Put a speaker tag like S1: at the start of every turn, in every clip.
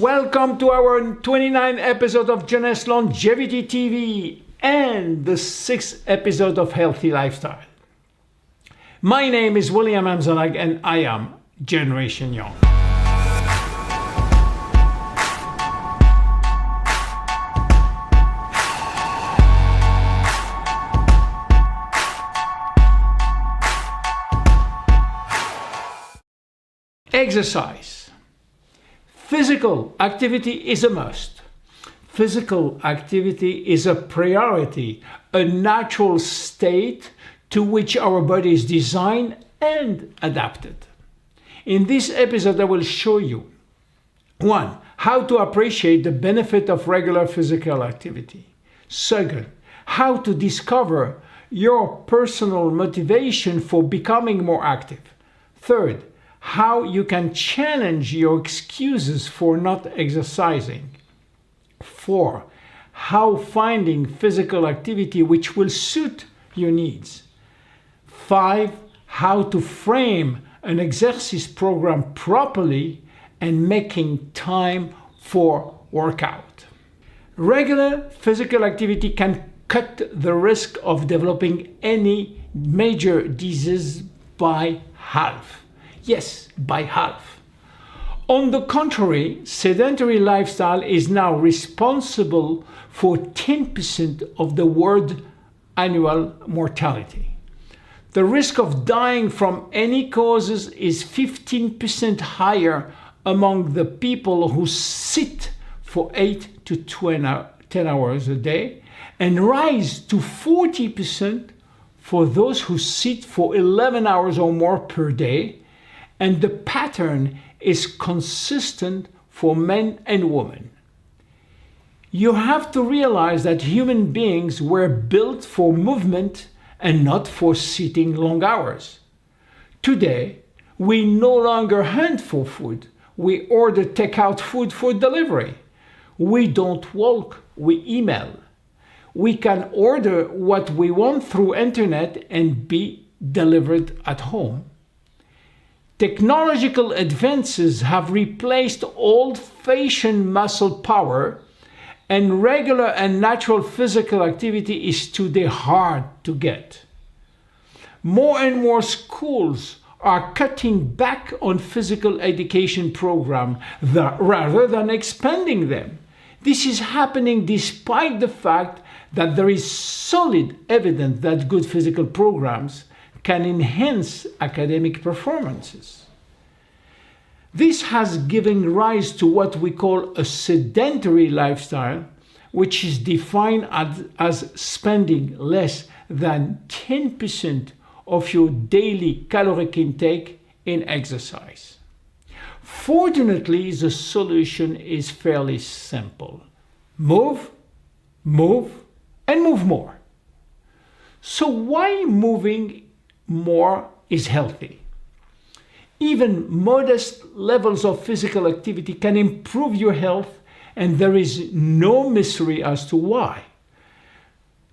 S1: Welcome to our 29th episode of Jeunesse Longevity TV and the 6th episode of Healthy Lifestyle. My name is William Amzalag and I am Generation Young. Exercise. Physical activity is a must. Physical activity is a priority, a natural state to which our body is designed and adapted. In this episode, I will show you 1. How to appreciate the benefit of regular physical activity. 2. How to discover your personal motivation for becoming more active. 3. How you can challenge your excuses for not exercising. 4. How finding physical activity which will suit your needs. 5. How to frame an exercise program properly and making time for workout. Regular physical activity can cut the risk of developing any major disease by half. Yes, by half. On the contrary, sedentary lifestyle is now responsible for 10% of the world annual mortality. The risk of dying from any causes is 15% higher among the people who sit for 8 to 10 hours a day and rise to 40% for those who sit for 11 hours or more per day. And the pattern is consistent for men and women. You have to realize that human beings were built for movement and not for sitting long hours. Today, we no longer hunt for food. We order takeout food for delivery. We don't walk, we email. We can order what we want through internet and be delivered at home. Technological advances have replaced old-fashioned muscle power, and regular and natural physical activity is today hard to get. More and more schools are cutting back on physical education programs rather than expanding them. This is happening despite the fact that there is solid evidence that good physical programs can enhance academic performances. This has given rise to what we call a sedentary lifestyle, which is defined as spending less than 10% of your daily caloric intake in exercise. Fortunately, the solution is fairly simple. Move, and move more. So why moving more is healthy? Even modest levels of physical activity can improve your health, and there is no mystery as to why.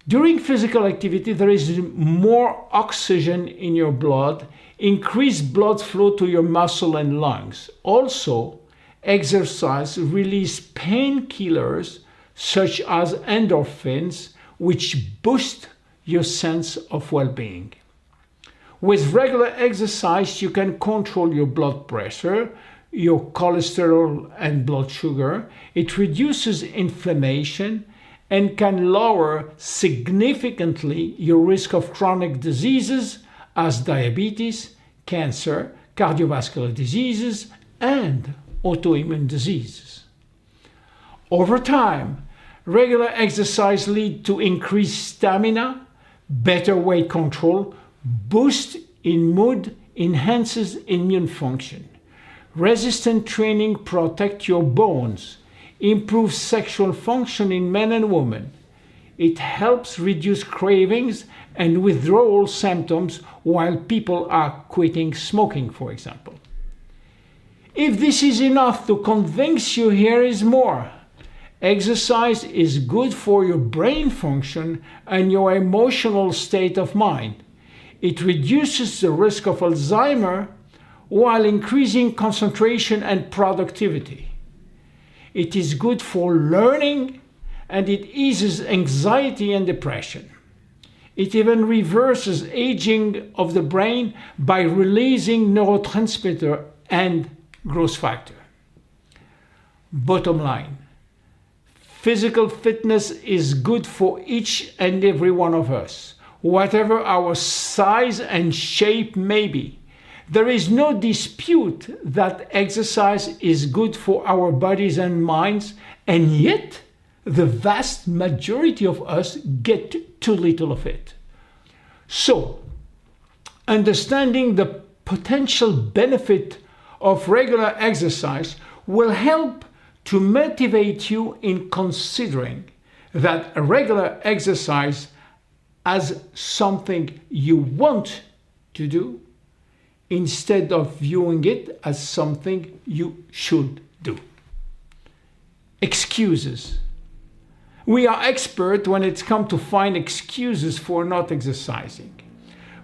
S1: During physical activity, there is more oxygen in your blood, increased blood flow to your muscle and lungs. Also, exercise releases painkillers such as endorphins, which boost your sense of well-being. With regular exercise, you can control your blood pressure, your cholesterol and blood sugar. It reduces inflammation and can lower significantly your risk of chronic diseases as diabetes, cancer, cardiovascular diseases, and autoimmune diseases. Over time, regular exercise leads to increased stamina, better weight control, boost in mood, enhances immune function. Resistant training protects your bones, improves sexual function in men and women. It helps reduce cravings and withdrawal symptoms while people are quitting smoking, for example. If this is enough to convince you, here is more. Exercise is good for your brain function and your emotional state of mind. It reduces the risk of Alzheimer's while increasing concentration and productivity. It is good for learning, and it eases anxiety and depression. It even reverses aging of the brain by releasing neurotransmitter and growth factor. Bottom line, physical fitness is good for each and every one of us, whatever our size and shape may be. There is no dispute that exercise is good for our bodies and minds, and yet the vast majority of us get too little of it. So, understanding the potential benefit of regular exercise will help to motivate you in considering that regular exercise as something you want to do instead of viewing it as something you should do. Excuses. We are expert when it's come to find excuses for not exercising,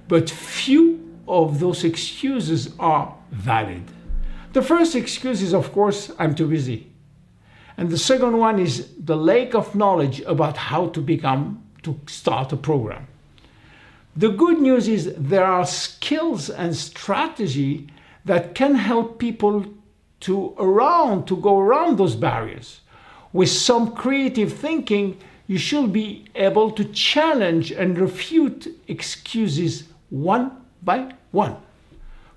S1: but few of those excuses are valid. The first excuse is, of course, I'm too busy. And the second one is the lack of knowledge about how to start a program. The good news is there are skills and strategy that can help people to go around those barriers. With some creative thinking, you should be able to challenge and refute excuses one by one.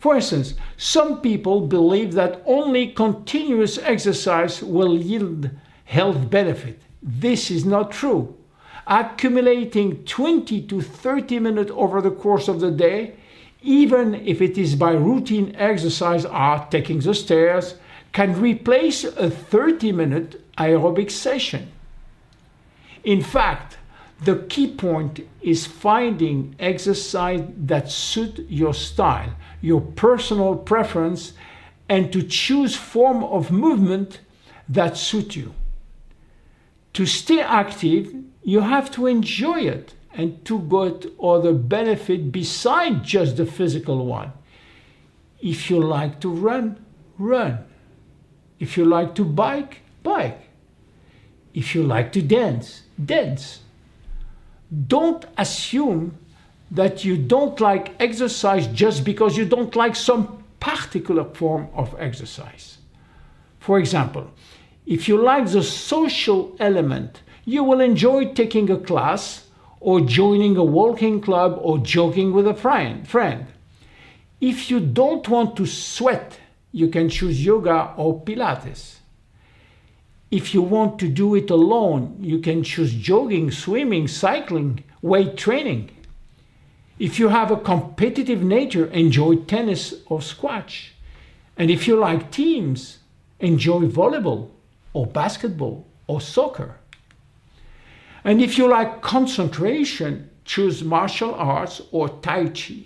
S1: For instance, some people believe that only continuous exercise will yield health benefit. This is not true. Accumulating 20 to 30 minutes over the course of the day, even if it is by routine exercise or taking the stairs, can replace a 30-minute aerobic session. In fact, the key point is finding exercise that suits your style, your personal preference, and to choose form of movement that suit you. To stay active, you have to enjoy it and to get other benefit beside just the physical one. If you like to run, run. If you like to bike, bike. If you like to dance, dance. Don't assume that you don't like exercise just because you don't like some particular form of exercise. For example, if you like the social element, you will enjoy taking a class or joining a walking club or jogging with a friend. If you don't want to sweat, you can choose yoga or Pilates. If you want to do it alone, you can choose jogging, swimming, cycling, weight training. If you have a competitive nature, enjoy tennis or squash. And if you like teams, enjoy volleyball or basketball or soccer. And if you like concentration, choose martial arts or Tai Chi.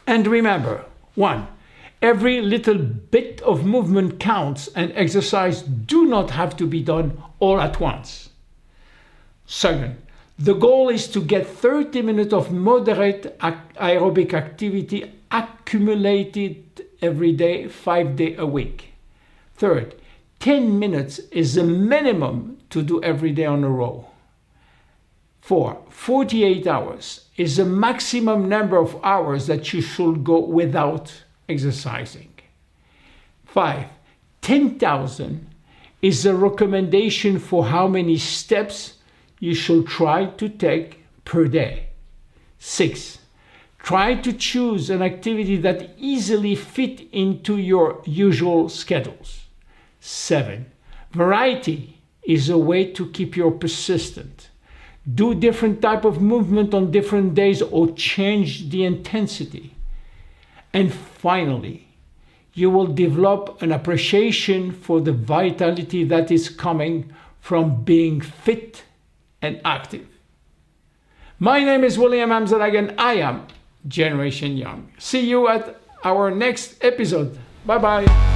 S1: And remember, 1. Every little bit of movement counts, and exercise do not have to be done all at once. 2. The goal is to get 30 minutes of moderate aerobic activity accumulated every day, 5 days a week. 3. 10 minutes is the minimum to do every day on a row. 4. 48 hours is the maximum number of hours that you should go without exercising. 5. 10,000 is the recommendation for how many steps you should try to take per day. 6. Try to choose an activity that easily fit into your usual schedules. 7. Variety is a way to keep you persistent. Do different type of movement on different days or change the intensity. And finally, you will develop an appreciation for the vitality that is coming from being fit and active. My name is William Amzalag and I am Generation Young. See you at our next episode. Bye-bye.